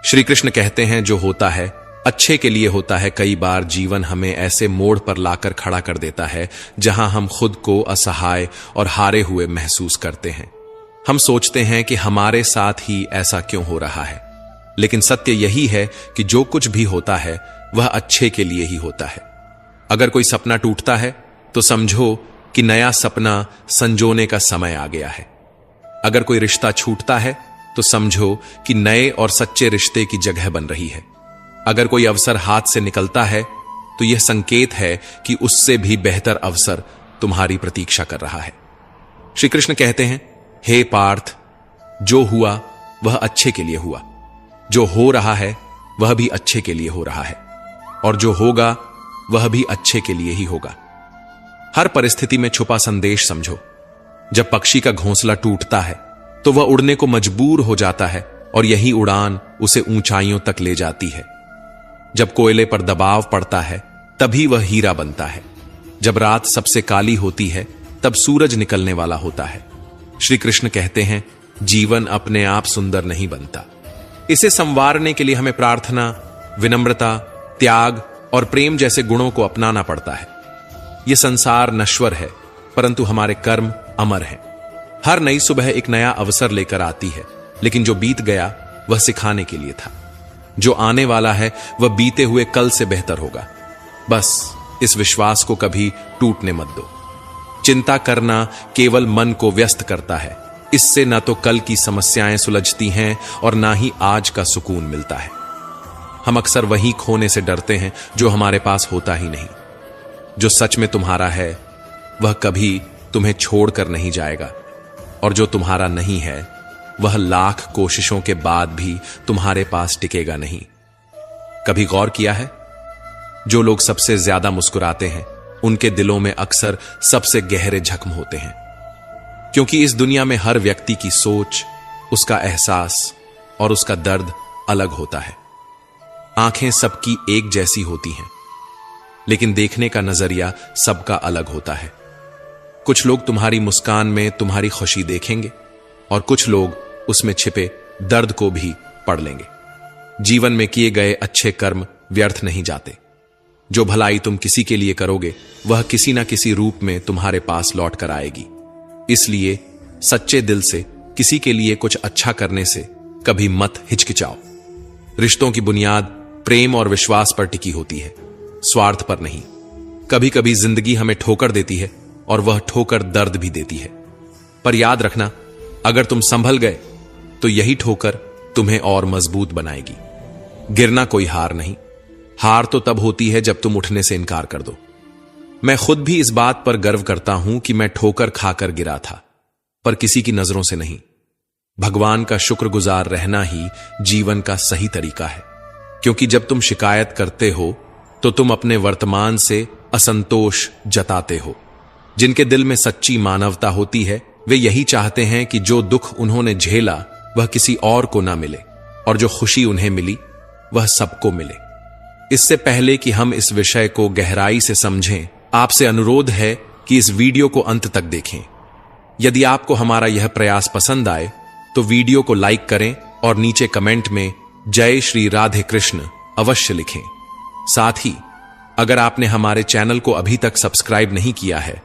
श्री कृष्ण कहते हैं जो होता है अच्छे के लिए होता है। कई बार जीवन हमें ऐसे मोड़ पर लाकर खड़ा कर देता है जहां हम खुद को असहाय और हारे हुए महसूस करते हैं। हम सोचते हैं कि हमारे साथ ही ऐसा क्यों हो रहा है, लेकिन सत्य यही है कि जो कुछ भी होता है वह अच्छे के लिए ही होता है। अगर कोई सपना टूटता है तो समझो कि नया सपना संजोने का समय आ गया है। अगर कोई रिश्ता छूटता है तो समझो कि नए और सच्चे रिश्ते की जगह बन रही है। अगर कोई अवसर हाथ से निकलता है तो यह संकेत है कि उससे भी बेहतर अवसर तुम्हारी प्रतीक्षा कर रहा है। श्री कृष्ण कहते हैं, हे पार्थ, जो हुआ वह अच्छे के लिए हुआ, जो हो रहा है वह भी अच्छे के लिए हो रहा है, और जो होगा वह भी अच्छे के लिए ही होगा। हर परिस्थिति में छुपा संदेश समझो। जब पक्षी का घोंसला टूटता है तो वह उड़ने को मजबूर हो जाता है, और यही उड़ान उसे ऊंचाइयों तक ले जाती है। जब कोयले पर दबाव पड़ता है तभी वह हीरा बनता है। जब रात सबसे काली होती है तब सूरज निकलने वाला होता है। श्री कृष्ण कहते हैं, जीवन अपने आप सुंदर नहीं बनता, इसे संवारने के लिए हमें प्रार्थना, विनम्रता, त्याग और प्रेम जैसे गुणों को अपनाना पड़ता है। यह संसार नश्वर है, परंतु हमारे कर्म अमर हैं। हर नई सुबह एक नया अवसर लेकर आती है, लेकिन जो बीत गया वह सिखाने के लिए था। जो आने वाला है वह बीते हुए कल से बेहतर होगा। बस इस विश्वास को कभी टूटने मत दो। चिंता करना केवल मन को व्यस्त करता है। इससे न तो कल की समस्याएं सुलझती हैं और ना ही आज का सुकून मिलता है। हम अक्सर वही खोने से डरते हैं जो हमारे पास होता ही नहीं। जो सच में तुम्हारा है वह कभी तुम्हें छोड़कर नहीं जाएगा, और जो तुम्हारा नहीं है वह लाख कोशिशों के बाद भी तुम्हारे पास टिकेगा नहीं। कभी गौर किया है, जो लोग सबसे ज्यादा मुस्कुराते हैं उनके दिलों में अक्सर सबसे गहरे जख्म होते हैं, क्योंकि इस दुनिया में हर व्यक्ति की सोच, उसका एहसास और उसका दर्द अलग होता है। आंखें सबकी एक जैसी होती हैं, लेकिन देखने का नजरिया सबका अलग होता है। कुछ लोग तुम्हारी मुस्कान में तुम्हारी खुशी देखेंगे, और कुछ लोग उसमें छिपे दर्द को भी पढ़ लेंगे। जीवन में किए गए अच्छे कर्म व्यर्थ नहीं जाते। जो भलाई तुम किसी के लिए करोगे वह किसी ना किसी रूप में तुम्हारे पास लौट कर आएगी। इसलिए सच्चे दिल से किसी के लिए कुछ अच्छा करने से कभी मत हिचकिचाओ। रिश्तों की बुनियाद प्रेम और विश्वास पर टिकी होती है, स्वार्थ पर नहीं। कभी कभी जिंदगी हमें ठोकर देती है, और वह ठोकर दर्द भी देती है, पर याद रखना, अगर तुम संभल गए तो यही ठोकर तुम्हें और मजबूत बनाएगी। गिरना कोई हार नहीं, हार तो तब होती है जब तुम उठने से इनकार कर दो। मैं खुद भी इस बात पर गर्व करता हूं कि मैं ठोकर खाकर गिरा था, पर किसी की नजरों से नहीं। भगवान का शुक्रगुजार रहना ही जीवन का सही तरीका है, क्योंकि जब तुम शिकायत करते हो तो तुम अपने वर्तमान से असंतोष जताते हो। जिनके दिल में सच्ची मानवता होती है वे यही चाहते हैं कि जो दुख उन्होंने झेला वह किसी और को ना मिले, और जो खुशी उन्हें मिली वह सबको मिले। इससे पहले कि हम इस विषय को गहराई से समझें, आपसे अनुरोध है कि इस वीडियो को अंत तक देखें। यदि आपको हमारा यह प्रयास पसंद आए तो वीडियो को लाइक करें और नीचे कमेंट में जय श्री राधे कृष्ण अवश्य लिखें। साथ ही अगर आपने हमारे चैनल को अभी तक सब्सक्राइब नहीं किया है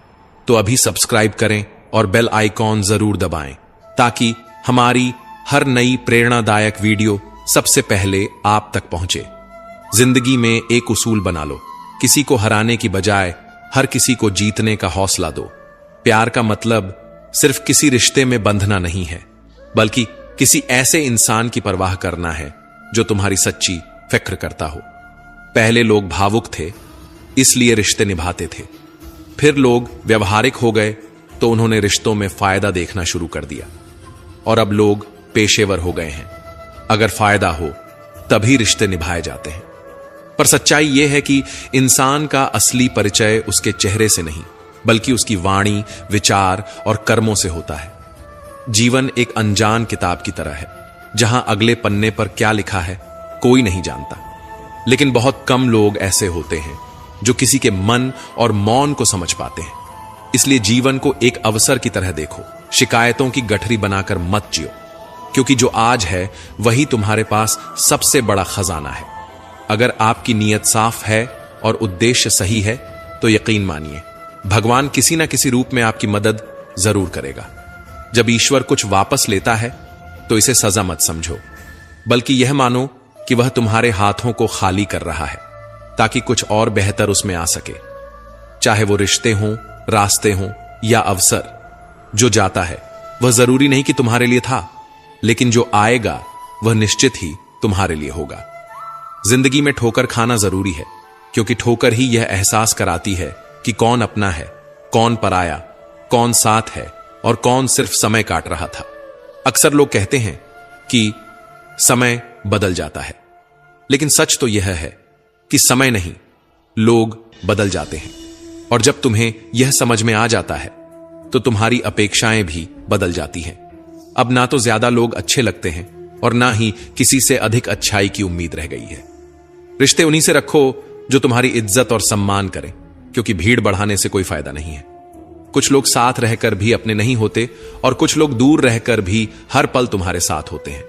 तो अभी सब्सक्राइब करें और बेल आइकॉन जरूर दबाएं, ताकि हमारी हर नई प्रेरणादायक वीडियो सबसे पहले आप तक पहुंचे। जिंदगी में एक उसूल बना लो, किसी को हराने की बजाय हर किसी को जीतने का हौसला दो। प्यार का मतलब सिर्फ किसी रिश्ते में बंधना नहीं है, बल्कि किसी ऐसे इंसान की परवाह करना है जो तुम्हारी सच्ची फिक्र करता हो। पहले लोग भावुक थे, इसलिए रिश्ते निभाते थे। फिर लोग व्यवहारिक हो गए तो उन्होंने रिश्तों में फायदा देखना शुरू कर दिया, और अब लोग पेशेवर हो गए हैं। अगर फायदा हो तभी रिश्ते निभाए जाते हैं। पर सच्चाई यह है कि इंसान का असली परिचय उसके चेहरे से नहीं, बल्कि उसकी वाणी, विचार और कर्मों से होता है। जीवन एक अनजान किताब की तरह है, जहां अगले पन्ने पर क्या लिखा है कोई नहीं जानता। लेकिन बहुत कम लोग ऐसे होते हैं जो किसी के मन और मौन को समझ पाते हैं। इसलिए जीवन को एक अवसर की तरह देखो, शिकायतों की गठरी बनाकर मत जियो। क्योंकि जो आज है वही तुम्हारे पास सबसे बड़ा खजाना है। अगर आपकी नीयत साफ है और उद्देश्य सही है तो यकीन मानिए भगवान किसी ना किसी रूप में आपकी मदद जरूर करेगा। जब ईश्वर कुछ वापस लेता है तो इसे सजा मत समझो, बल्कि यह मानो कि वह तुम्हारे हाथों को खाली कर रहा है ताकि कुछ और बेहतर उसमें आ सके। चाहे वो रिश्ते हों, रास्ते हों या अवसर, जो जाता है वह जरूरी नहीं कि तुम्हारे लिए था, लेकिन जो आएगा वह निश्चित ही तुम्हारे लिए होगा। जिंदगी में ठोकर खाना जरूरी है, क्योंकि ठोकर ही यह एहसास कराती है कि कौन अपना है, कौन पराया, कौन साथ है और कौन सिर्फ समय काट रहा था। अक्सर लोग कहते हैं कि समय बदल जाता है, लेकिन सच तो यह है कि समय नहीं, लोग बदल जाते हैं। और जब तुम्हें यह समझ में आ जाता है तो तुम्हारी अपेक्षाएं भी बदल जाती हैं। अब ना तो ज्यादा लोग अच्छे लगते हैं और ना ही किसी से अधिक अच्छाई की उम्मीद रह गई है। रिश्ते उन्हीं से रखो जो तुम्हारी इज्जत और सम्मान करें, क्योंकि भीड़ बढ़ाने से कोई फायदा नहीं है। कुछ लोग साथ रहकर भी अपने नहीं होते और कुछ लोग दूर रहकर भी हर पल तुम्हारे साथ होते हैं।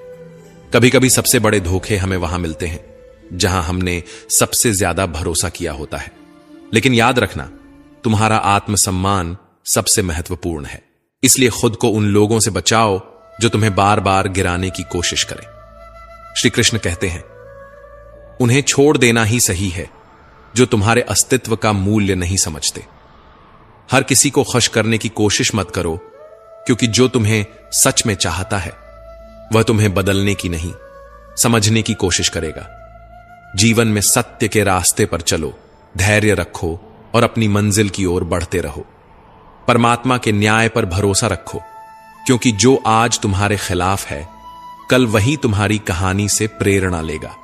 कभी कभी सबसे बड़े धोखे हमें वहां मिलते हैं जहां हमने सबसे ज्यादा भरोसा किया होता है। लेकिन याद रखना, तुम्हारा आत्मसम्मान सबसे महत्वपूर्ण है, इसलिए खुद को उन लोगों से बचाओ जो तुम्हें बार बार गिराने की कोशिश करें। श्री कृष्ण कहते हैं, उन्हें छोड़ देना ही सही है जो तुम्हारे अस्तित्व का मूल्य नहीं समझते। हर किसी को खुश करने की कोशिश मत करो, क्योंकि जो तुम्हें सच में चाहता है वह तुम्हें बदलने की नहीं, समझने की कोशिश करेगा। जीवन में सत्य के रास्ते पर चलो, धैर्य रखो और अपनी मंजिल की ओर बढ़ते रहो। परमात्मा के न्याय पर भरोसा रखो, क्योंकि जो आज तुम्हारे खिलाफ है कल वही तुम्हारी कहानी से प्रेरणा लेगा।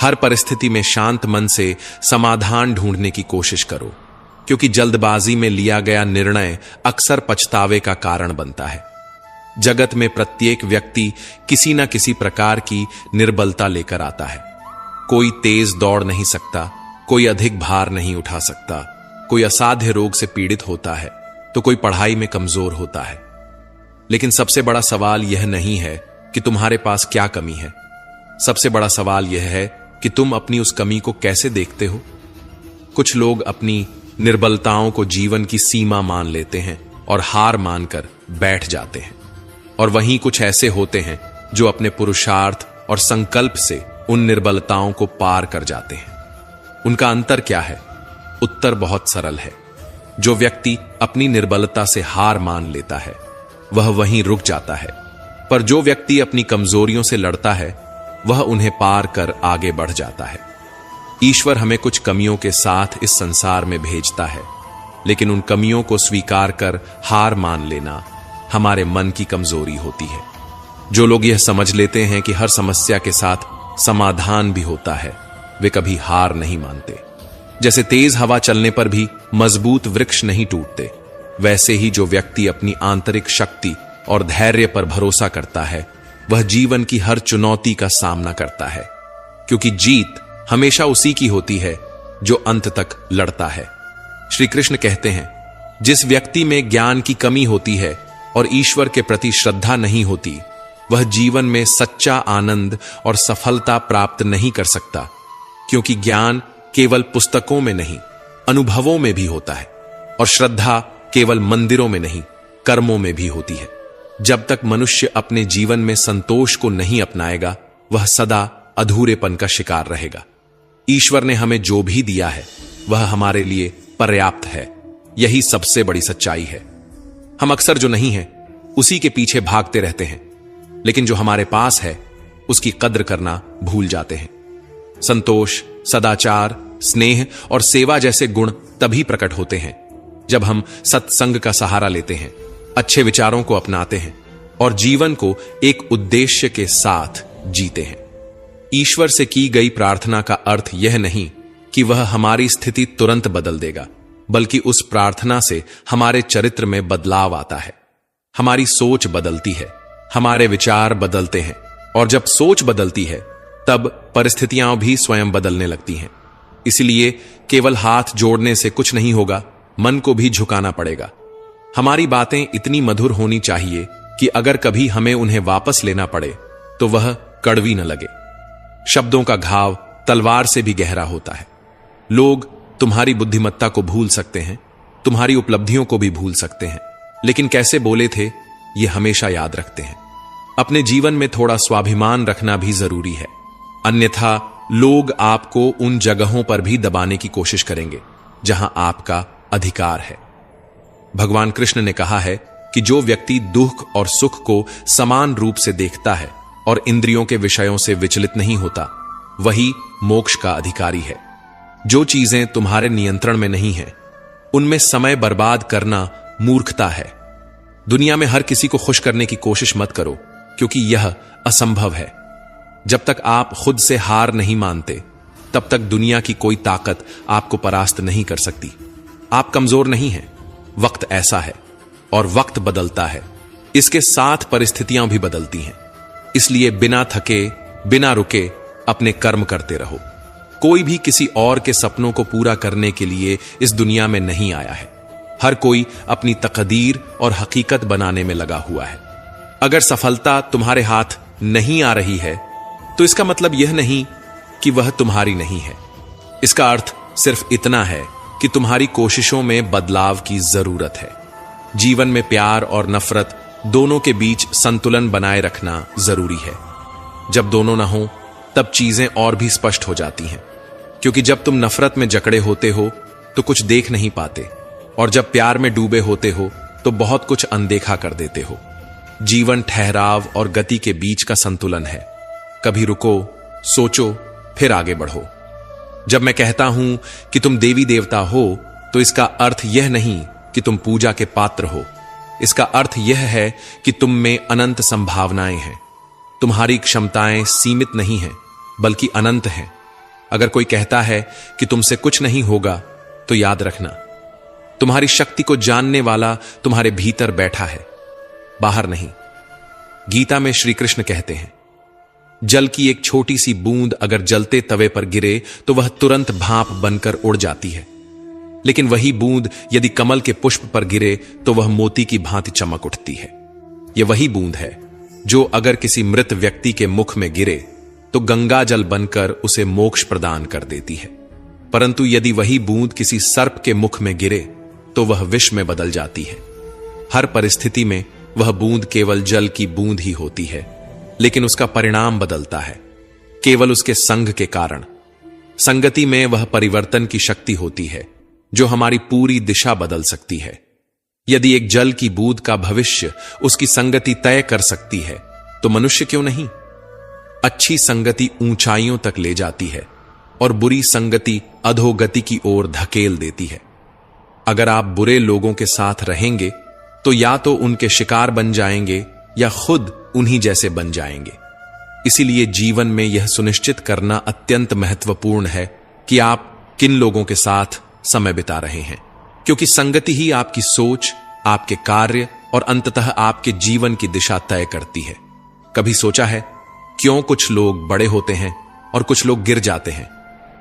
हर परिस्थिति में शांत मन से समाधान ढूंढने की कोशिश करो, क्योंकि जल्दबाजी में लिया गया निर्णय अक्सर पछतावे का कारण बनता है। जगत में प्रत्येक व्यक्ति किसी न किसी प्रकार की निर्बलता लेकर आता है। कोई तेज दौड़ नहीं सकता, कोई अधिक भार नहीं उठा सकता, कोई असाध्य रोग से पीड़ित होता है तो कोई पढ़ाई में कमजोर होता है। लेकिन सबसे बड़ा सवाल यह नहीं है कि तुम्हारे पास क्या कमी है, सबसे बड़ा सवाल यह है कि तुम अपनी उस कमी को कैसे देखते हो। कुछ लोग अपनी निर्बलताओं को जीवन की सीमा मान लेते हैं और हार मानकर बैठ जाते हैं, और वहीं कुछ ऐसे होते हैं जो अपने पुरुषार्थ और संकल्प से उन निर्बलताओं को पार कर जाते हैं। उनका अंतर क्या है? उत्तर बहुत सरल है। जो व्यक्ति अपनी निर्बलता से हार मान लेता है वह वहीं रुक जाता है, पर जो व्यक्ति अपनी कमजोरियों से लड़ता है वह उन्हें पार कर आगे बढ़ जाता है। ईश्वर हमें कुछ कमियों के साथ इस संसार में भेजता है, लेकिन उन कमियों को स्वीकार कर हार मान लेना हमारे मन की कमजोरी होती है। जो लोग यह समझ लेते हैं कि हर समस्या के साथ समाधान भी होता है, वे कभी हार नहीं मानते। जैसे तेज हवा चलने पर भी मजबूत वृक्ष नहीं टूटते, वैसे ही जो व्यक्ति अपनी आंतरिक शक्ति और धैर्य पर भरोसा करता है वह जीवन की हर चुनौती का सामना करता है, क्योंकि जीत हमेशा उसी की होती है जो अंत तक लड़ता है। श्री कृष्ण कहते हैं, जिस व्यक्ति में ज्ञान की कमी होती है और ईश्वर के प्रति श्रद्धा नहीं होती, वह जीवन में सच्चा आनंद और सफलता प्राप्त नहीं कर सकता, क्योंकि ज्ञान केवल पुस्तकों में नहीं, अनुभवों में भी होता है, और श्रद्धा केवल मंदिरों में नहीं, कर्मों में भी होती है। जब तक मनुष्य अपने जीवन में संतोष को नहीं अपनाएगा, वह सदा अधूरेपन का शिकार रहेगा। ईश्वर ने हमें जो भी दिया है वह हमारे लिए पर्याप्त है, यही सबसे बड़ी सच्चाई है। हम अक्सर जो नहीं है उसी के पीछे भागते रहते हैं, लेकिन जो हमारे पास है उसकी कद्र करना भूल जाते हैं। संतोष, सदाचार, स्नेह और सेवा जैसे गुण तभी प्रकट होते हैं जब हम सत्संग का सहारा लेते हैं, अच्छे विचारों को अपनाते हैं और जीवन को एक उद्देश्य के साथ जीते हैं। ईश्वर से की गई प्रार्थना का अर्थ यह नहीं कि वह हमारी स्थिति तुरंत बदल देगा, बल्कि उस प्रार्थना से हमारे चरित्र में बदलाव आता है। हमारी सोच बदलती है, हमारे विचार बदलते हैं, और जब सोच बदलती है तब परिस्थितियां भी स्वयं बदलने लगती हैं। इसलिए केवल हाथ जोड़ने से कुछ नहीं होगा, मन को भी झुकाना पड़ेगा। हमारी बातें इतनी मधुर होनी चाहिए कि अगर कभी हमें उन्हें वापस लेना पड़े तो वह कड़वी न लगे। शब्दों का घाव तलवार से भी गहरा होता है। लोग तुम्हारी बुद्धिमत्ता को भूल सकते हैं, तुम्हारी उपलब्धियों को भी भूल सकते हैं, लेकिन कैसे बोले थे यह हमेशा याद रखते हैं। अपने जीवन में थोड़ा स्वाभिमान रखना भी जरूरी है, अन्यथा लोग आपको उन जगहों पर भी दबाने की कोशिश करेंगे जहां आपका अधिकार है। भगवान कृष्ण ने कहा है कि जो व्यक्ति दुख और सुख को समान रूप से देखता है और इंद्रियों के विषयों से विचलित नहीं होता, वही मोक्ष का अधिकारी है। जो चीजें तुम्हारे नियंत्रण में नहीं हैं, उनमें समय बर्बाद करना मूर्खता है। दुनिया में हर किसी को खुश करने की कोशिश मत करो, क्योंकि यह असंभव है। जब तक आप खुद से हार नहीं मानते, तब तक दुनिया की कोई ताकत आपको परास्त नहीं कर सकती। आप कमजोर नहीं हैं, वक्त ऐसा है और वक्त बदलता है, इसके साथ परिस्थितियां भी बदलती हैं। इसलिए बिना थके, बिना रुके अपने कर्म करते रहो। कोई भी किसी और के सपनों को पूरा करने के लिए इस दुनिया में नहीं आया है। हर कोई अपनी तकदीर और हकीकत बनाने में लगा हुआ है। अगर सफलता तुम्हारे हाथ नहीं आ रही है, तो इसका मतलब यह नहीं कि वह तुम्हारी नहीं है। इसका अर्थ सिर्फ इतना है कि तुम्हारी कोशिशों में बदलाव की जरूरत है। जीवन में प्यार और नफरत दोनों के बीच संतुलन बनाए रखना जरूरी है। जब दोनों ना हो, तब चीजें और भी स्पष्ट हो जाती हैं, क्योंकि जब तुम नफरत में जकड़े होते हो तो कुछ देख नहीं पाते, और जब प्यार में डूबे होते हो तो बहुत कुछ अनदेखा कर देते हो। जीवन ठहराव और गति के बीच का संतुलन है। कभी रुको, सोचो, फिर आगे बढ़ो। जब मैं कहता हूं कि तुम देवी देवता हो, तो इसका अर्थ यह नहीं कि तुम पूजा के पात्र हो। इसका अर्थ यह है कि तुम में अनंत संभावनाएं हैं। तुम्हारी क्षमताएं सीमित नहीं हैं, बल्कि अनंत हैं। अगर कोई कहता है कि तुमसे कुछ नहीं होगा, तो याद रखना, तुम्हारी शक्ति को जानने वाला तुम्हारे भीतर बैठा है, बाहर नहीं। गीता में श्री कृष्ण कहते हैं, जल की एक छोटी सी बूंद अगर जलते तवे पर गिरे तो वह तुरंत भाप बनकर उड़ जाती है, लेकिन वही बूंद यदि कमल के पुष्प पर गिरे तो वह मोती की भांति चमक उठती है। यह वही बूंद है जो अगर किसी मृत व्यक्ति के मुख में गिरे तो गंगा जल बनकर उसे मोक्ष प्रदान कर देती है, परंतु यदि वही बूंद किसी सर्प के मुख में गिरे तो वह विष में बदल जाती है। हर परिस्थिति में वह बूंद केवल जल की बूंद ही होती है, लेकिन उसका परिणाम बदलता है केवल उसके संग के कारण। संगति में वह परिवर्तन की शक्ति होती है जो हमारी पूरी दिशा बदल सकती है। यदि एक जल की बूंद का भविष्य उसकी संगति तय कर सकती है, तो मनुष्य क्यों नहीं? अच्छी संगति ऊंचाइयों तक ले जाती है और बुरी संगति अधोगति की ओर धकेल देती है। अगर आप बुरे लोगों के साथ रहेंगे तो या तो उनके शिकार बन जाएंगे या खुद उन्हीं जैसे बन जाएंगे। इसीलिए जीवन में यह सुनिश्चित करना अत्यंत महत्वपूर्ण है कि आप किन लोगों के साथ समय बिता रहे हैं, क्योंकि संगति ही आपकी सोच, आपके कार्य और अंततः आपके जीवन की दिशा तय करती है। कभी सोचा है क्यों कुछ लोग बड़े होते हैं और कुछ लोग गिर जाते हैं?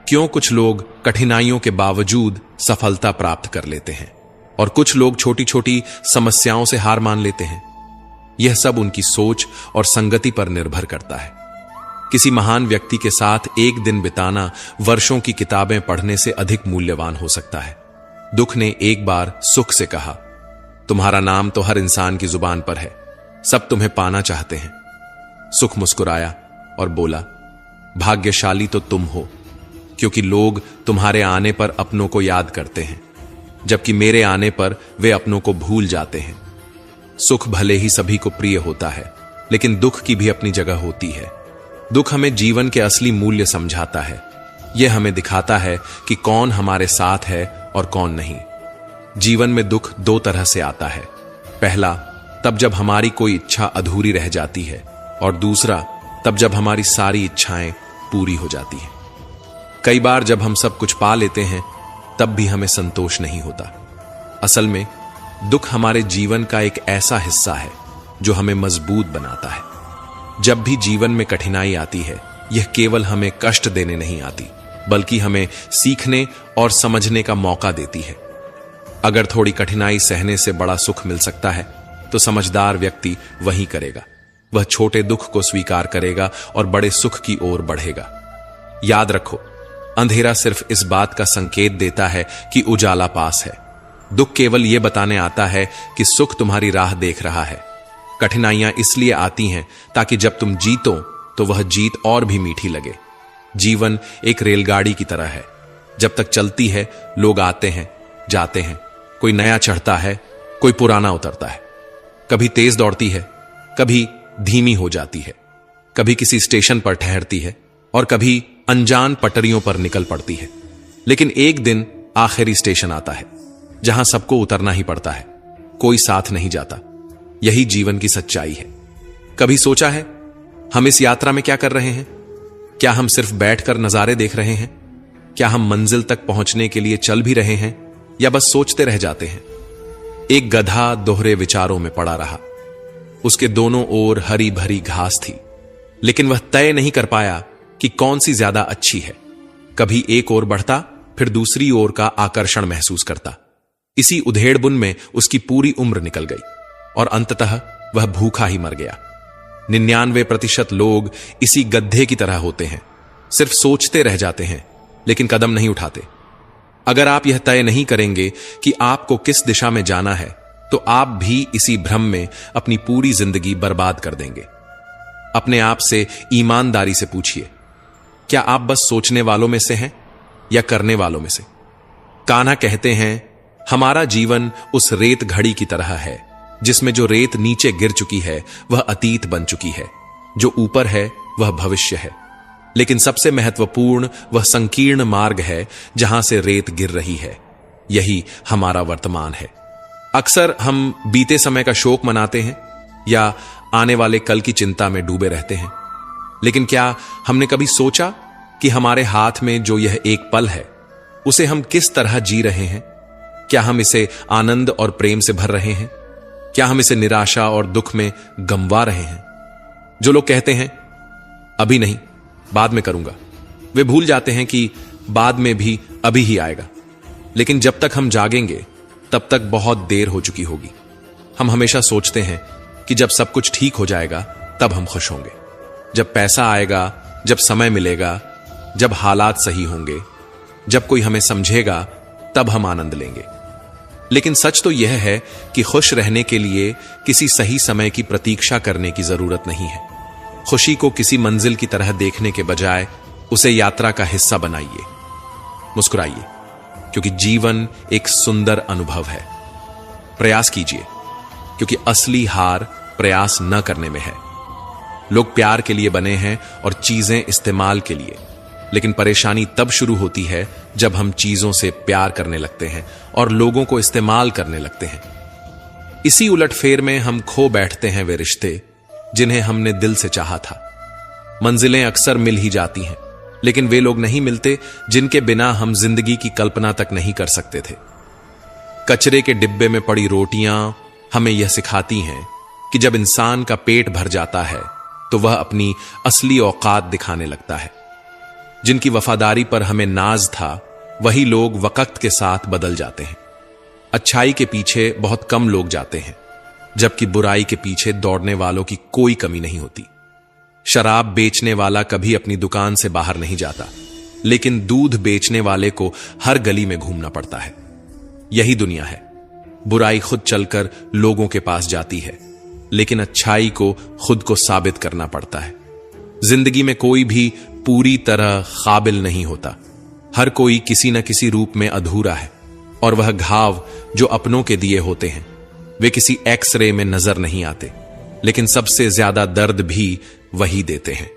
क्यों कुछ लोग कठिनाइयों के बावजूद सफलता प्राप्त कर लेते हैं और कुछ लोग छोटी छोटी समस्याओं से हार मान लेते हैं? यह सब उनकी सोच और संगति पर निर्भर करता है। किसी महान व्यक्ति के साथ एक दिन बिताना वर्षों की किताबें पढ़ने से अधिक मूल्यवान हो सकता है। दुख ने एक बार सुख से कहा, तुम्हारा नाम तो हर इंसान की जुबान पर है, सब तुम्हें पाना चाहते हैं। सुख मुस्कुराया और बोला, भाग्यशाली तो तुम हो, क्योंकि लोग तुम्हारे आने पर अपनों को याद करते हैं, जबकि मेरे आने पर वे अपनों को भूल जाते हैं। सुख भले ही सभी को प्रिय होता है, लेकिन दुख की भी अपनी जगह होती है। दुख हमें जीवन के असली मूल्य समझाता है। यह हमें दिखाता है कि कौन हमारे साथ है और कौन नहीं। जीवन में दुख दो तरह से आता है। पहला, तब जब हमारी कोई इच्छा अधूरी रह जाती है, और दूसरा, तब जब हमारी सारी इच्छाएं पूरी हो जाती हैं। कई बार जब हम सब कुछ पा लेते हैं, तब भी हमें संतोष नहीं होता। असल में दुख हमारे जीवन का एक ऐसा हिस्सा है जो हमें मजबूत बनाता है। जब भी जीवन में कठिनाई आती है, यह केवल हमें कष्ट देने नहीं आती, बल्कि हमें सीखने और समझने का मौका देती है। अगर थोड़ी कठिनाई सहने से बड़ा सुख मिल सकता है, तो समझदार व्यक्ति वही करेगा। वह छोटे दुख को स्वीकार करेगा और बड़े सुख की ओर बढ़ेगा। याद रखो, अंधेरा सिर्फ इस बात का संकेत देता है कि उजाला पास है। दुख केवल यह बताने आता है कि सुख तुम्हारी राह देख रहा है। कठिनाइयां इसलिए आती हैं ताकि जब तुम जीतो तो वह जीत और भी मीठी लगे। जीवन एक रेलगाड़ी की तरह है। जब तक चलती है, लोग आते हैं, जाते हैं, कोई नया चढ़ता है, कोई पुराना उतरता है। कभी तेज दौड़ती है, कभी धीमी हो जाती है, कभी किसी स्टेशन पर ठहरती है और कभी अनजान पटरियों पर निकल पड़ती है। लेकिन एक दिन आखिरी स्टेशन आता है जहां सबको उतरना ही पड़ता है, कोई साथ नहीं जाता। यही जीवन की सच्चाई है। कभी सोचा है हम इस यात्रा में क्या कर रहे हैं? क्या हम सिर्फ बैठकर नजारे देख रहे हैं? क्या हम मंजिल तक पहुंचने के लिए चल भी रहे हैं या बस सोचते रह जाते हैं? एक गधा दोहरे विचारों में पड़ा रहा। उसके दोनों ओर हरी भरी घास थी, लेकिन वह तय नहीं कर पाया कि कौन सी ज्यादा अच्छी है। कभी एक ओर बढ़ता, फिर दूसरी ओर का आकर्षण महसूस करता। इसी उधेड़बुन में उसकी पूरी उम्र निकल गई और अंततः वह भूखा ही मर गया। 99% लोग इसी गड्ढे की तरह होते हैं, सिर्फ सोचते रह जाते हैं लेकिन कदम नहीं उठाते। अगर आप यह तय नहीं करेंगे कि आपको किस दिशा में जाना है, तो आप भी इसी भ्रम में अपनी पूरी जिंदगी बर्बाद कर देंगे। अपने आप से ईमानदारी से पूछिए, क्या आप बस सोचने वालों में से हैं या करने वालों में से? कान्हा कहते हैं, हमारा जीवन उस रेत घड़ी की तरह है जिसमें जो रेत नीचे गिर चुकी है वह अतीत बन चुकी है, जो ऊपर है वह भविष्य है। लेकिन सबसे महत्वपूर्ण वह संकीर्ण मार्ग है जहां से रेत गिर रही है। यही हमारा वर्तमान है। अक्सर हम बीते समय का शोक मनाते हैं या आने वाले कल की चिंता में डूबे रहते हैं। लेकिन क्या हमने कभी सोचा कि हमारे हाथ में जो यह एक पल है, उसे हम किस तरह जी रहे हैं? क्या हम इसे आनंद और प्रेम से भर रहे हैं? क्या हम इसे निराशा और दुख में गंवा रहे हैं? जो लोग कहते हैं अभी नहीं, बाद में करूंगा, वे भूल जाते हैं कि बाद में भी अभी ही आएगा। लेकिन जब तक हम जागेंगे तब तक बहुत देर हो चुकी होगी। हम हमेशा सोचते हैं कि जब सब कुछ ठीक हो जाएगा तब हम खुश होंगे, जब पैसा आएगा, जब समय मिलेगा, जब हालात सही होंगे, जब कोई हमें समझेगा, तब हम आनंद लेंगे। लेकिन सच तो यह है कि खुश रहने के लिए किसी सही समय की प्रतीक्षा करने की जरूरत नहीं है। खुशी को किसी मंजिल की तरह देखने के बजाय उसे यात्रा का हिस्सा बनाइए। मुस्कुराइए, क्योंकि जीवन एक सुंदर अनुभव है। प्रयास कीजिए, क्योंकि असली हार प्रयास न करने में है। लोग प्यार के लिए बने हैं और चीजें इस्तेमाल के लिए, लेकिन परेशानी तब शुरू होती है जब हम चीजों से प्यार करने लगते हैं और लोगों को इस्तेमाल करने लगते हैं। इसी उलटफेर में हम खो बैठते हैं वे रिश्ते जिन्हें हमने दिल से चाहा था। मंजिलें अक्सर मिल ही जाती हैं, लेकिन वे लोग नहीं मिलते जिनके बिना हम जिंदगी की कल्पना तक नहीं कर सकते थे। कचरे के डिब्बे में पड़ी रोटियां हमें यह सिखाती हैं कि जब इंसान का पेट भर जाता है तो वह अपनी असली औकात दिखाने लगता है। जिनकी वफादारी पर हमें नाज था, वही लोग वक्त के साथ बदल जाते हैं। अच्छाई के पीछे बहुत कम लोग जाते हैं, जबकि बुराई के पीछे दौड़ने वालों की कोई कमी नहीं होती। शराब बेचने वाला कभी अपनी दुकान से बाहर नहीं जाता, लेकिन दूध बेचने वाले को हर गली में घूमना पड़ता है। यही दुनिया है। बुराई खुद चलकर लोगों के पास जाती है, लेकिन अच्छाई को खुद को साबित करना पड़ता है। जिंदगी में कोई भी पूरी तरह काबिल नहीं होता। हर कोई किसी न किसी रूप में अधूरा है, और वह घाव जो अपनों के दिए होते हैं वे किसी एक्सरे में नजर नहीं आते, लेकिन सबसे ज्यादा दर्द भी वही देते हैं।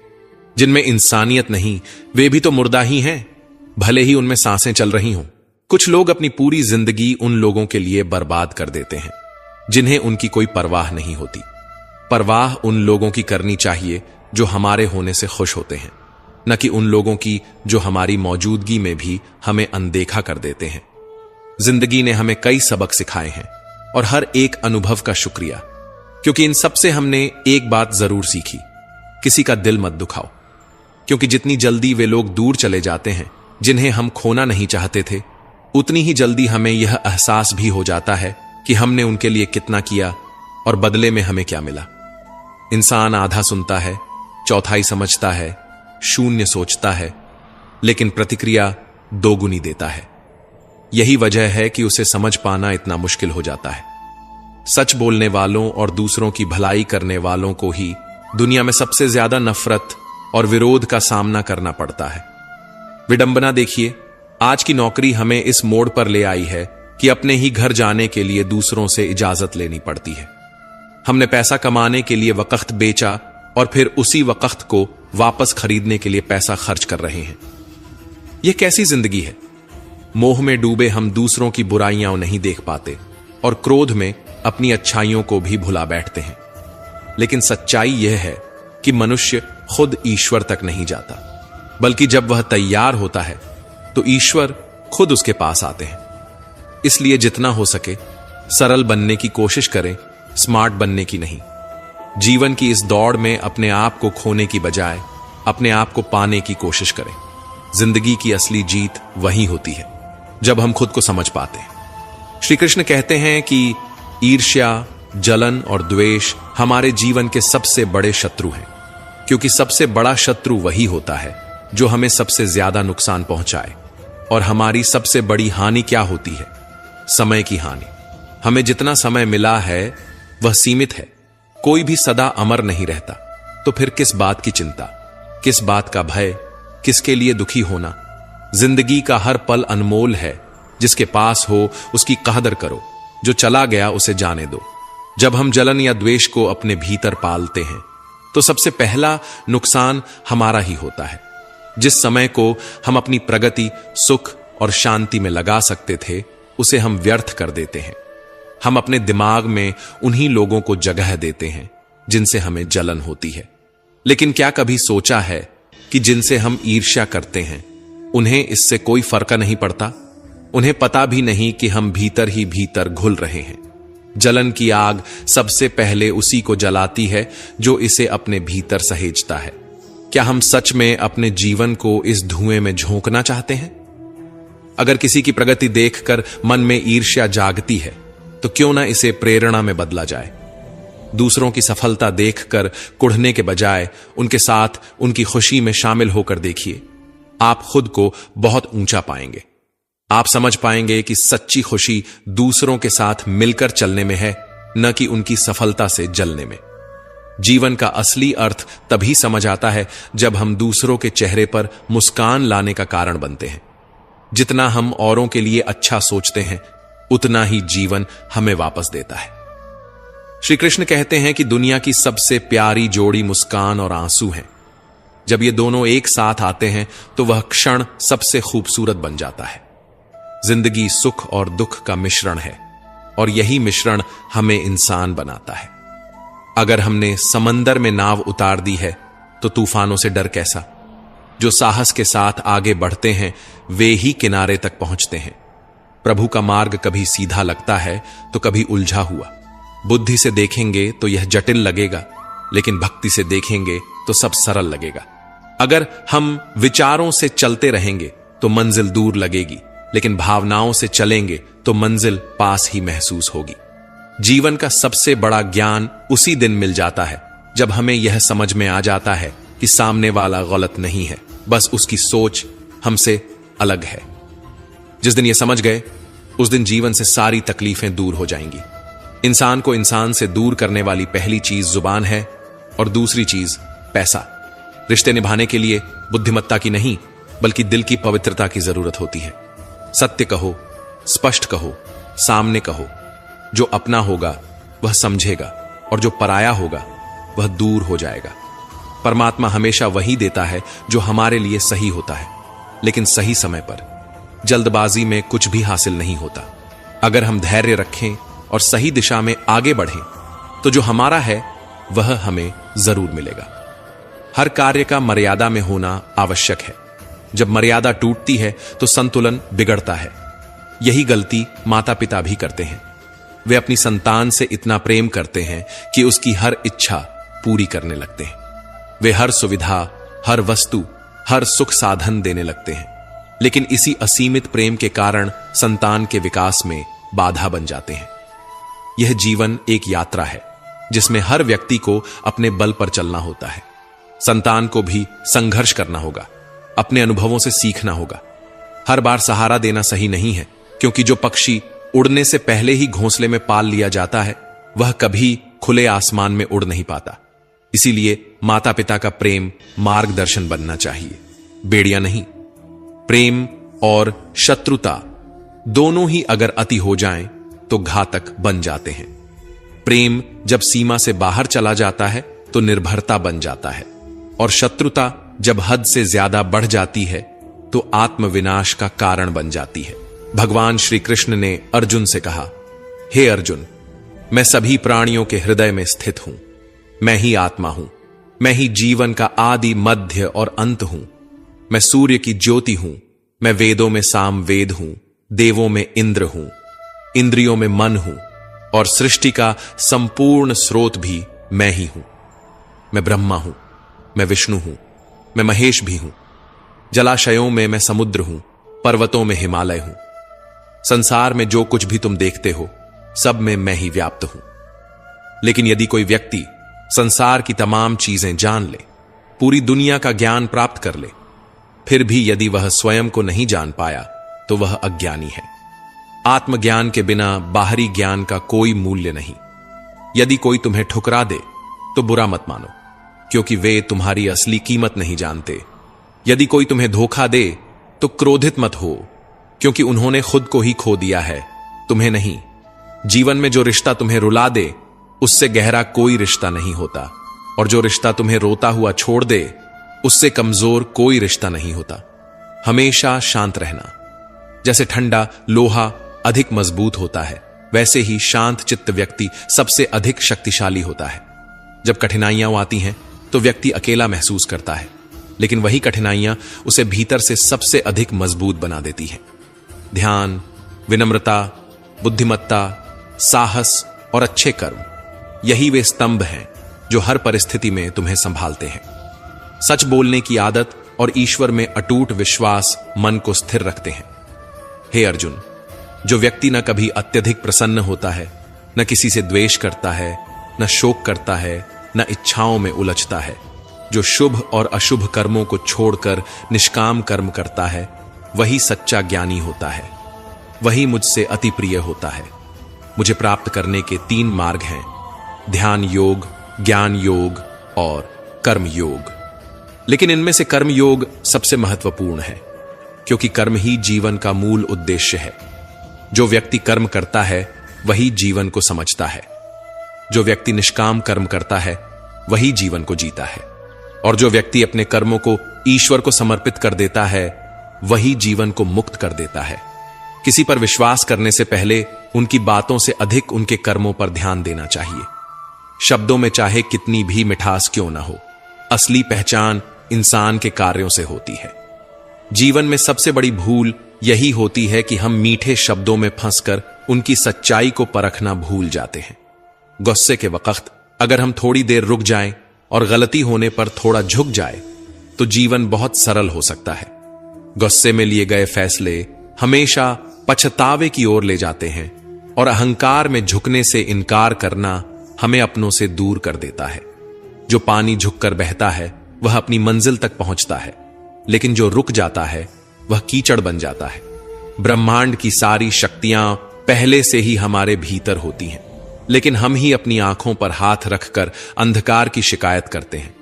जिनमें इंसानियत नहीं, वे भी तो मुर्दा ही हैं, भले ही उनमें सांसें चल रही हों। कुछ लोग अपनी पूरी जिंदगी उन लोगों के लिए बर्बाद कर देते हैं जिन्हें उनकी कोई परवाह नहीं होती। परवाह उन लोगों की करनी चाहिए जो हमारे होने से खुश होते हैं, न कि उन लोगों की जो हमारी मौजूदगी में भी हमें अनदेखा कर देते हैं। जिंदगी ने हमें कई सबक सिखाए हैं, और हर एक अनुभव का शुक्रिया, क्योंकि इन सब से हमने एक बात जरूर सीखी, किसी का दिल मत दुखाओ। क्योंकि जितनी जल्दी वे लोग दूर चले जाते हैं जिन्हें हम खोना नहीं चाहते थे, उतनी ही जल्दी हमें यह एहसास भी हो जाता है कि हमने उनके लिए कितना किया और बदले में हमें क्या मिला? इंसान आधा सुनता है, चौथाई समझता है, शून्य सोचता है, लेकिन प्रतिक्रिया दोगुनी देता है। यही वजह है कि उसे समझ पाना इतना मुश्किल हो जाता है। सच बोलने वालों और दूसरों की भलाई करने वालों को ही दुनिया में सबसे ज्यादा नफरत और विरोध का सामना करना पड़ता है। विडंबना देखिए, आज की नौकरी हमें इस मोड़ पर ले आई है कि अपने ही घर जाने के लिए दूसरों से इजाजत लेनी पड़ती है। हमने पैसा कमाने के लिए वक्त बेचा और फिर उसी वक्त को वापस खरीदने के लिए पैसा खर्च कर रहे हैं। यह कैसी जिंदगी है? मोह में डूबे हम दूसरों की बुराइयां नहीं देख पाते और क्रोध में अपनी अच्छाइयों को भी भुला बैठते हैं। लेकिन सच्चाई यह है कि मनुष्य खुद ईश्वर तक नहीं जाता, बल्कि जब वह तैयार होता है तो ईश्वर खुद उसके पास आते हैं। इसलिए जितना हो सके सरल बनने की कोशिश करें, स्मार्ट बनने की नहीं। जीवन की इस दौड़ में अपने आप को खोने की बजाय अपने आप को पाने की कोशिश करें। जिंदगी की असली जीत वही होती है जब हम खुद को समझ पाते हैं। श्री कृष्ण कहते हैं कि ईर्ष्या, जलन और द्वेष हमारे जीवन के सबसे बड़े शत्रु हैं, क्योंकि सबसे बड़ा शत्रु वही होता है जो हमें सबसे ज्यादा नुकसान पहुंचाए। और हमारी सबसे बड़ी हानि क्या होती है? समय की हानि। हमें जितना समय मिला है वह सीमित है। कोई भी सदा अमर नहीं रहता, तो फिर किस बात की चिंता, किस बात का भय, किसके लिए दुखी होना? जिंदगी का हर पल अनमोल है। जिसके पास हो उसकी कदर करो, जो चला गया उसे जाने दो। जब हम जलन या द्वेष को अपने भीतर पालते हैं तो सबसे पहला नुकसान हमारा ही होता है। जिस समय को हम अपनी प्रगति, सुख और शांति में लगा सकते थे, उसे हम व्यर्थ कर देते हैं। हम अपने दिमाग में उन्हीं लोगों को जगह देते हैं जिनसे हमें जलन होती है। लेकिन क्या कभी सोचा है कि जिनसे हम ईर्ष्या करते हैं उन्हें इससे कोई फर्क नहीं पड़ता? उन्हें पता भी नहीं कि हम भीतर ही भीतर घुल रहे हैं। जलन की आग सबसे पहले उसी को जलाती है जो इसे अपने भीतर सहेजता है। क्या हम सच में अपने जीवन को इस धुएं में झोंकना चाहते हैं? अगर किसी की प्रगति देखकर मन में ईर्ष्या जागती है तो क्यों ना इसे प्रेरणा में बदला जाए। दूसरों की सफलता देखकर कुढ़ने के बजाय उनके साथ उनकी खुशी में शामिल होकर देखिए। आप खुद को बहुत ऊंचा पाएंगे। आप समझ पाएंगे कि सच्ची खुशी दूसरों के साथ मिलकर चलने में है, न कि उनकी सफलता से जलने में। जीवन का असली अर्थ तभी समझ आता है जब हम दूसरों के चेहरे पर मुस्कान लाने का कारण बनते हैं। जितना हम औरों के लिए अच्छा सोचते हैं, उतना ही जीवन हमें वापस देता है। श्री कृष्ण कहते हैं कि दुनिया की सबसे प्यारी जोड़ी मुस्कान और आंसू हैं। जब ये दोनों एक साथ आते हैं तो वह क्षण सबसे खूबसूरत बन जाता है। जिंदगी सुख और दुख का मिश्रण है और यही मिश्रण हमें इंसान बनाता है। अगर हमने समंदर में नाव उतार दी है तो तूफानों से डर कैसा? जो साहस के साथ आगे बढ़ते हैं वे ही किनारे तक पहुंचते हैं। प्रभु का मार्ग कभी सीधा लगता है तो कभी उलझा हुआ। बुद्धि से देखेंगे तो यह जटिल लगेगा, लेकिन भक्ति से देखेंगे तो सब सरल लगेगा। अगर हम विचारों से चलते रहेंगे तो मंजिल दूर लगेगी, लेकिन भावनाओं से चलेंगे तो मंजिल पास ही महसूस होगी। जीवन का सबसे बड़ा ज्ञान उसी दिन मिल जाता है जब हमें यह समझ में आ जाता है कि सामने वाला गलत नहीं है, बस उसकी सोच हमसे अलग है। जिस दिन यह समझ गए उस दिन जीवन से सारी तकलीफें दूर हो जाएंगी। इंसान को इंसान से दूर करने वाली पहली चीज जुबान है और दूसरी चीज पैसा। रिश्ते निभाने के लिए बुद्धिमत्ता की नहीं बल्कि दिल की पवित्रता की जरूरत होती है। सत्य कहो, स्पष्ट कहो, सामने कहो। जो अपना होगा वह समझेगा और जो पराया होगा वह दूर हो जाएगा। परमात्मा हमेशा वही देता है जो हमारे लिए सही होता है, लेकिन सही समय पर। जल्दबाजी में कुछ भी हासिल नहीं होता। अगर हम धैर्य रखें और सही दिशा में आगे बढ़ें तो जो हमारा है वह हमें जरूर मिलेगा। हर कार्य का मर्यादा में होना आवश्यक है। जब मर्यादा टूटती है तो संतुलन बिगड़ता है। यही गलती माता पिता भी करते हैं। वे अपनी संतान से इतना प्रेम करते हैं कि उसकी हर इच्छा पूरी करने लगते हैं। वे हर सुविधा, हर वस्तु, हर सुख साधन देने लगते हैं, लेकिन इसी असीमित प्रेम के कारण संतान के विकास में बाधा बन जाते हैं। यह जीवन एक यात्रा है जिसमें हर व्यक्ति को अपने बल पर चलना होता है। संतान को भी संघर्ष करना होगा, अपने अनुभवों से सीखना होगा। हर बार सहारा देना सही नहीं है, क्योंकि जो पक्षी उड़ने से पहले ही घोंसले में पाल लिया जाता है वह कभी खुले आसमान में उड़ नहीं पाता। इसीलिए माता पिता का प्रेम मार्गदर्शन बनना चाहिए, बेड़िया नहीं। प्रेम और शत्रुता दोनों ही अगर अति हो जाएं तो घातक बन जाते हैं। प्रेम जब सीमा से बाहर चला जाता है तो निर्भरता बन जाता है, और शत्रुता जब हद से ज्यादा बढ़ जाती है तो आत्मविनाश का कारण बन जाती है। भगवान श्री कृष्ण ने अर्जुन से कहा, हे अर्जुन, मैं सभी प्राणियों के हृदय में स्थित हूं। मैं ही आत्मा हूं, मैं ही जीवन का आदि मध्य और अंत हूं। मैं सूर्य की ज्योति हूं, मैं वेदों में साम वेद हूं, देवों में इंद्र हूं, इंद्रियों में मन हूं, और सृष्टि का संपूर्ण स्रोत भी मैं ही हूं। मैं ब्रह्मा हूं, मैं विष्णु हूं, मैं महेश भी हूं। जलाशयों में मैं समुद्र हूं, पर्वतों में हिमालय हूं। संसार में जो कुछ भी तुम देखते हो सब में मैं ही व्याप्त हूं। लेकिन यदि कोई व्यक्ति संसार की तमाम चीजें जान ले, पूरी दुनिया का ज्ञान प्राप्त कर ले, फिर भी यदि वह स्वयं को नहीं जान पाया तो वह अज्ञानी है। आत्मज्ञान के बिना बाहरी ज्ञान का कोई मूल्य नहीं। यदि कोई तुम्हें ठुकरा दे तो बुरा मत मानो, क्योंकि वे तुम्हारी असली कीमत नहीं जानते। यदि कोई तुम्हें धोखा दे तो क्रोधित मत हो, क्योंकि उन्होंने खुद को ही खो दिया है, तुम्हें नहीं। जीवन में जो रिश्ता तुम्हें रुला दे उससे गहरा कोई रिश्ता नहीं होता, और जो रिश्ता तुम्हें रोता हुआ छोड़ दे उससे कमजोर कोई रिश्ता नहीं होता। हमेशा शांत रहना। जैसे ठंडा लोहा अधिक मजबूत होता है, वैसे ही शांत चित्त व्यक्ति सबसे अधिक शक्तिशाली होता है। जब कठिनाइयां आती हैं तो व्यक्ति अकेला महसूस करता है, लेकिन वही कठिनाइयां उसे भीतर से सबसे अधिक मजबूत बना देती हैं। ध्यान, विनम्रता, बुद्धिमत्ता, साहस और अच्छे कर्म, यही वे स्तंभ हैं जो हर परिस्थिति में तुम्हें संभालते हैं। सच बोलने की आदत और ईश्वर में अटूट विश्वास मन को स्थिर रखते हैं। हे अर्जुन, जो व्यक्ति न कभी अत्यधिक प्रसन्न होता है, न किसी से द्वेष करता है, न शोक करता है, न इच्छाओं में उलझता है, जो शुभ और अशुभ कर्मों को छोड़कर निष्काम कर्म करता है, वही सच्चा ज्ञानी होता है। वही मुझसे अति प्रिय होता है। मुझे प्राप्त करने के 3 मार्ग हैं: ध्यान योग, ज्ञान योग और कर्म योग। लेकिन इनमें से कर्म योग सबसे महत्वपूर्ण है, क्योंकि कर्म ही जीवन का मूल उद्देश्य है। जो व्यक्ति कर्म करता है वही जीवन को समझता है। जो व्यक्ति निष्काम कर्म करता है वही जीवन को जीता है, और जो व्यक्ति अपने कर्मों को ईश्वर को समर्पित कर देता है वही जीवन को मुक्त कर देता है। किसी पर विश्वास करने से पहले उनकी बातों से अधिक उनके कर्मों पर ध्यान देना चाहिए। शब्दों में चाहे कितनी भी मिठास क्यों ना हो, असली पहचान इंसान के कार्यों से होती है। जीवन में सबसे बड़ी भूल यही होती है कि हम मीठे शब्दों में फंसकर उनकी सच्चाई को परखना भूल जाते हैं। गुस्से के वक्त अगर हम थोड़ी देर रुक जाएं और गलती होने पर थोड़ा झुक जाए तो जीवन बहुत सरल हो सकता है। गुस्से में लिए गए फैसले हमेशा पछतावे की ओर ले जाते हैं, और अहंकार में झुकने से इनकार करना हमें अपनों से दूर कर देता है। जो पानी झुककर बहता है वह अपनी मंजिल तक पहुंचता है, लेकिन जो रुक जाता है वह कीचड़ बन जाता है। ब्रह्मांड की सारी शक्तियां पहले से ही हमारे भीतर होती हैं, लेकिन हम ही अपनी आंखों पर हाथ रखकर अंधकार की शिकायत करते हैं।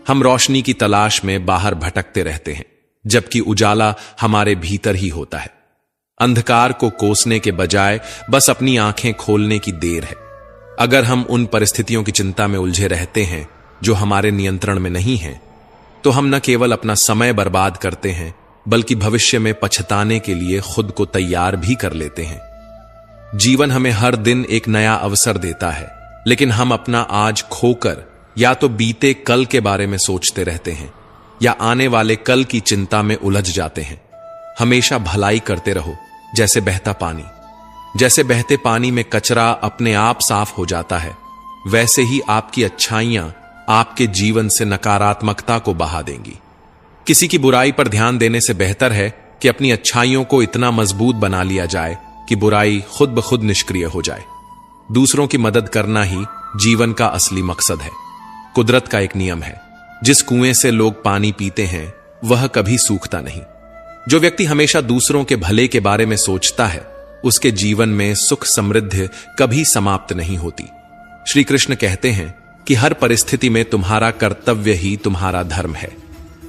हम रोशनी की तलाश में बाहर भटकते रहते हैं, जबकि उजाला हमारे भीतर ही होता है। अंधकार को कोसने के बजाय बस अपनी आंखें खोलने की देर है। अगर हम उन परिस्थितियों की चिंता में उलझे रहते हैं जो हमारे नियंत्रण में नहीं हैं, तो हम न केवल अपना समय बर्बाद करते हैं, बल्कि भविष्य में पछताने के लिए खुद को तैयार भी कर लेते हैं। जीवन हमें हर दिन एक नया अवसर देता है, लेकिन हम अपना आज खोकर या तो बीते कल के बारे में सोचते रहते हैं या आने वाले कल की चिंता में उलझ जाते हैं। हमेशा भलाई करते रहो, जैसे बहता पानी। जैसे बहते पानी में कचरा अपने आप साफ हो जाता है, वैसे ही आपकी अच्छाइयां आपके जीवन से नकारात्मकता को बहा देंगी। किसी की बुराई पर ध्यान देने से बेहतर है कि अपनी अच्छाइयों को इतना मजबूत बना लिया जाए कि बुराई खुद ब खुद निष्क्रिय हो जाए। दूसरों की मदद करना ही जीवन का असली मकसद है। कुदरत का एक नियम है, जिस कुएं से लोग पानी पीते हैं वह कभी सूखता नहीं। जो व्यक्ति हमेशा दूसरों के भले के बारे में सोचता है, उसके जीवन में सुख समृद्धि कभी समाप्त नहीं होती। श्री कृष्ण कहते हैं कि हर परिस्थिति में तुम्हारा कर्तव्य ही तुम्हारा धर्म है,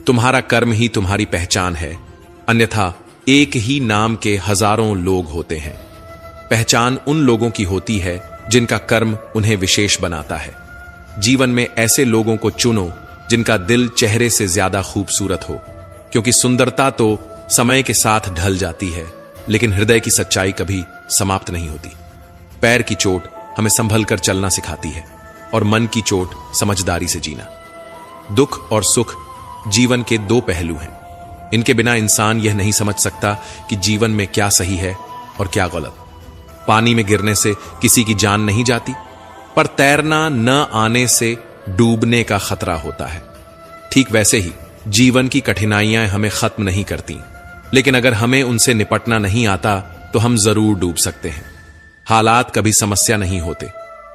तुम्हारा कर्म ही तुम्हारी पहचान है, अन्यथा एक ही नाम के हजारों लोग होते हैं। पहचान उन लोगों की होती है जिनका कर्म उन्हें विशेष बनाता है। जीवन में ऐसे लोगों को चुनो जिनका दिल चेहरे से ज्यादा खूबसूरत हो, क्योंकि सुंदरता तो समय के साथ ढल जाती है, लेकिन हृदय की सच्चाई कभी समाप्त नहीं होती। पैर की चोट हमें संभल कर चलना सिखाती है और मन की चोट समझदारी से जीना। दुख और सुख जीवन के दो पहलू हैं। इनके बिना इंसान यह नहीं समझ सकता कि जीवन में क्या सही है और क्या गलत। पानी में गिरने से किसी की जान नहीं जाती, पर तैरना न आने से डूबने का खतरा होता है। ठीक वैसे ही जीवन की कठिनाइयां हमें खत्म नहीं करती, लेकिन अगर हमें उनसे निपटना नहीं आता तो हम जरूर डूब सकते हैं। हालात कभी समस्या नहीं होते,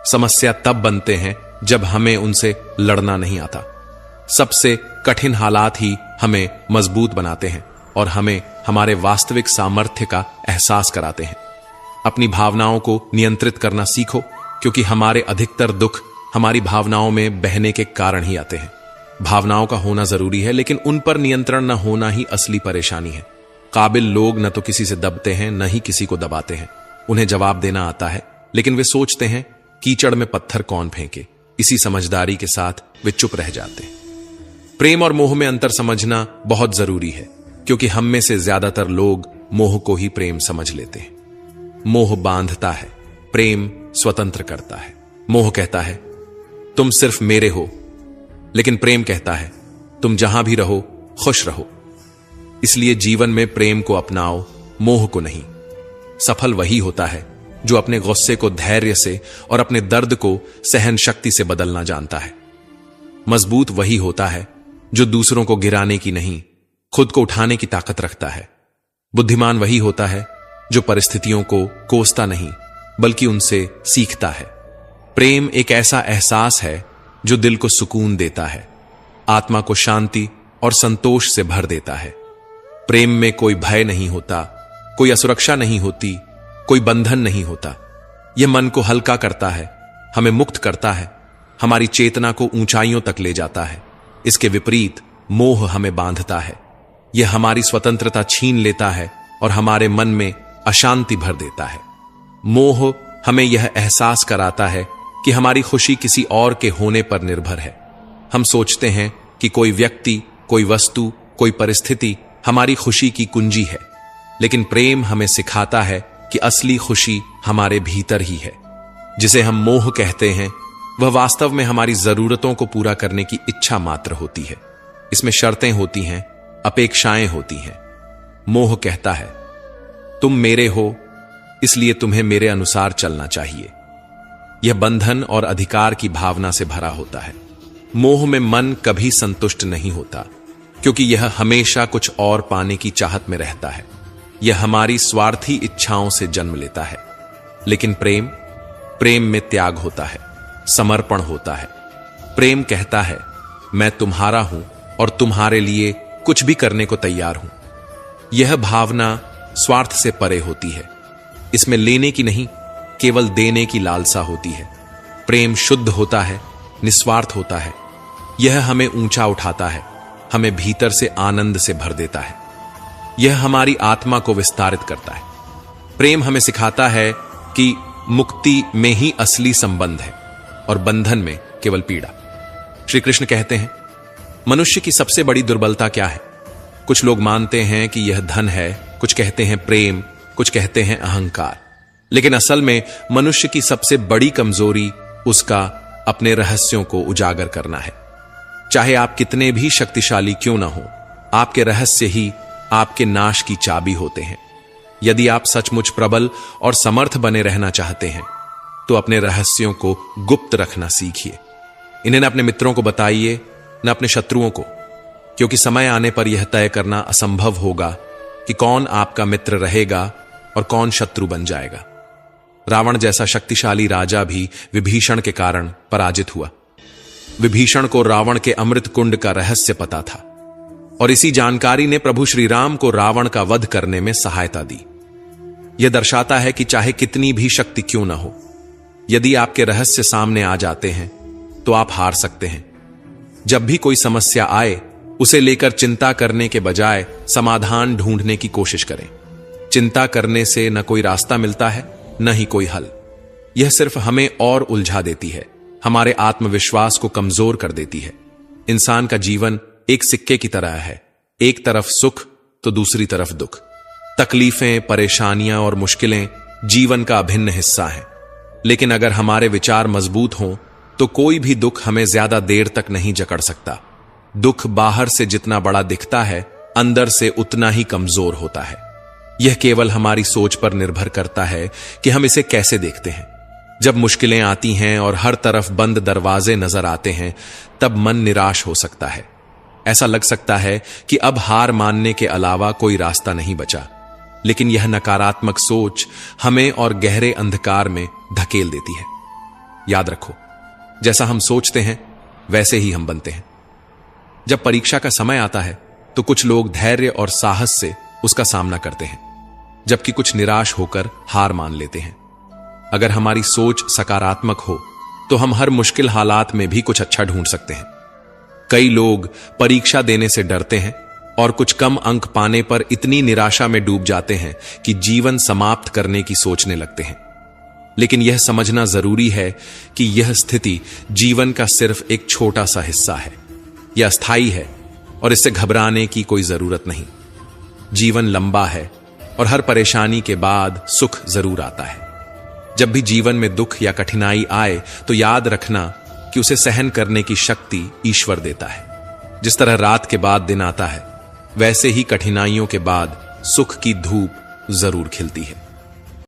समस्या तब बनते हैं जब हमें उनसे लड़ना नहीं आता। सबसे कठिन हालात ही हमें मजबूत बनाते हैं और हमें हमारे वास्तविक सामर्थ्य का एहसास कराते हैं। अपनी भावनाओं को नियंत्रित करना सीखो, क्योंकि हमारे अधिकतर दुख हमारी भावनाओं में बहने के कारण ही आते हैं। भावनाओं का होना जरूरी है, लेकिन उन पर नियंत्रण न होना ही असली परेशानी है। काबिल लोग न तो किसी से दबते हैं, न ही किसी को दबाते हैं। उन्हें जवाब देना आता है, लेकिन वे सोचते हैं कीचड़ में पत्थर कौन फेंके। इसी समझदारी के साथ वे चुप रह जाते हैं। प्रेम और मोह में अंतर समझना बहुत जरूरी है, क्योंकि हम में से ज्यादातर लोग मोह को ही प्रेम समझ लेते हैं। मोह बांधता है, प्रेम स्वतंत्र करता है। मोह कहता है तुम सिर्फ मेरे हो, लेकिन प्रेम कहता है तुम जहां भी रहो खुश रहो। इसलिए जीवन में प्रेम को अपनाओ, मोह को नहीं। सफल वही होता है जो अपने गुस्से को धैर्य से और अपने दर्द को सहन शक्ति से बदलना जानता है। मजबूत वही होता है जो दूसरों को गिराने की नहीं, खुद को उठाने की ताकत रखता है। बुद्धिमान वही होता है जो परिस्थितियों को कोसता नहीं, बल्कि उनसे सीखता है। प्रेम एक ऐसा एहसास है जो दिल को सुकून देता है, आत्मा को शांति और संतोष से भर देता है। प्रेम में कोई भय नहीं होता, कोई असुरक्षा नहीं होती, कोई बंधन नहीं होता। यह मन को हल्का करता है, हमें मुक्त करता है, हमारी चेतना को ऊंचाइयों तक ले जाता है। इसके विपरीत मोह हमें बांधता है, यह हमारी स्वतंत्रता छीन लेता है और हमारे मन में अशांति भर देता है। मोह हमें यह एहसास कराता है कि हमारी खुशी किसी और के होने पर निर्भर है। हम सोचते हैं कि कोई व्यक्ति, कोई वस्तु, कोई परिस्थिति हमारी खुशी की कुंजी है, लेकिन प्रेम हमें सिखाता है कि असली खुशी हमारे भीतर ही है। जिसे हम मोह कहते हैं, वह वास्तव में हमारी जरूरतों को पूरा करने की इच्छा मात्र होती है। इसमें शर्तें होती हैं, अपेक्षाएं होती हैं। मोह कहता है तुम मेरे हो, इसलिए तुम्हें मेरे अनुसार चलना चाहिए। यह बंधन और अधिकार की भावना से भरा होता है। मोह में मन कभी संतुष्ट नहीं होता, क्योंकि यह हमेशा कुछ और पाने की चाहत में रहता है। यह हमारी स्वार्थी इच्छाओं से जन्म लेता है। लेकिन प्रेम में त्याग होता है, समर्पण होता है। प्रेम कहता है मैं तुम्हारा हूं और तुम्हारे लिए कुछ भी करने को तैयार हूं। यह भावना स्वार्थ से परे होती है। इसमें लेने की नहीं, केवल देने की लालसा होती है। प्रेम शुद्ध होता है, निस्वार्थ होता है। यह हमें ऊंचा उठाता है, हमें भीतर से आनंद से भर देता है। यह हमारी आत्मा को विस्तारित करता है। प्रेम हमें सिखाता है कि मुक्ति में ही असली संबंध है और बंधन में केवल पीड़ा। श्री कृष्ण कहते हैं मनुष्य की सबसे बड़ी दुर्बलता क्या है? कुछ लोग मानते हैं कि यह धन है, कुछ कहते हैं प्रेम, कुछ कहते हैं अहंकार। लेकिन असल में मनुष्य की सबसे बड़ी कमजोरी उसका अपने रहस्यों को उजागर करना है। चाहे आप कितने भी शक्तिशाली क्यों ना हो, आपके रहस्य ही आपके नाश की चाबी होते हैं। यदि आप सचमुच प्रबल और समर्थ बने रहना चाहते हैं, तो अपने रहस्यों को गुप्त रखना सीखिए। इन्हें न अपने मित्रों को बताइए, न अपने शत्रुओं को, क्योंकि समय आने पर यह तय करना असंभव होगा कि कौन आपका मित्र रहेगा और कौन शत्रु बन जाएगा। रावण जैसा शक्तिशाली राजा भी विभीषण के कारण पराजित हुआ। विभीषण को रावण के अमृत कुंड का रहस्य पता था और इसी जानकारी ने प्रभु श्री राम को रावण का वध करने में सहायता दी। यह दर्शाता है कि चाहे कितनी भी शक्ति क्यों न हो, यदि आपके रहस्य सामने आ जाते हैं तो आप हार सकते हैं। जब भी कोई समस्या आए, उसे लेकर चिंता करने के बजाय समाधान ढूंढने की कोशिश करें। चिंता करने से न कोई रास्ता मिलता है, न ही कोई हल। यह सिर्फ हमें और उलझा देती है, हमारे आत्मविश्वास को कमजोर कर देती है। इंसान का जीवन एक सिक्के की तरह है, एक तरफ सुख तो दूसरी तरफ दुख। तकलीफें, परेशानियां और मुश्किलें जीवन का अभिन्न हिस्सा हैं। लेकिन अगर हमारे विचार मजबूत हों तो कोई भी दुख हमें ज्यादा देर तक नहीं जकड़ सकता। दुख बाहर से जितना बड़ा दिखता है, अंदर से उतना ही कमजोर होता है। यह केवल हमारी सोच पर निर्भर करता है कि हम इसे कैसे देखते हैं। जब मुश्किलें आती हैं और हर तरफ बंद दरवाजे नजर आते हैं, तब मन निराश हो सकता है। ऐसा लग सकता है कि अब हार मानने के अलावा कोई रास्ता नहीं बचा। लेकिन यह नकारात्मक सोच हमें और गहरे अंधकार में धकेल देती है। याद रखो, जैसा हम सोचते हैं वैसे ही हम बनते हैं। जब परीक्षा का समय आता है तो कुछ लोग धैर्य और साहस से उसका सामना करते हैं, जबकि कुछ निराश होकर हार मान लेते हैं। अगर हमारी सोच सकारात्मक हो तो हम हर मुश्किल हालात में भी कुछ अच्छा ढूंढ सकते हैं। कई लोग परीक्षा देने से डरते हैं और कुछ कम अंक पाने पर इतनी निराशा में डूब जाते हैं कि जीवन समाप्त करने की सोचने लगते हैं। लेकिन यह समझना जरूरी है कि यह स्थिति जीवन का सिर्फ एक छोटा सा हिस्सा है। यह अस्थायी है और इससे घबराने की कोई जरूरत नहीं। जीवन लंबा है और हर परेशानी के बाद सुख जरूर आता है। जब भी जीवन में दुख या कठिनाई आए तो याद रखना कि उसे सहन करने की शक्ति ईश्वर देता है। जिस तरह रात के बाद दिन आता है, वैसे ही कठिनाइयों के बाद सुख की धूप जरूर खिलती है।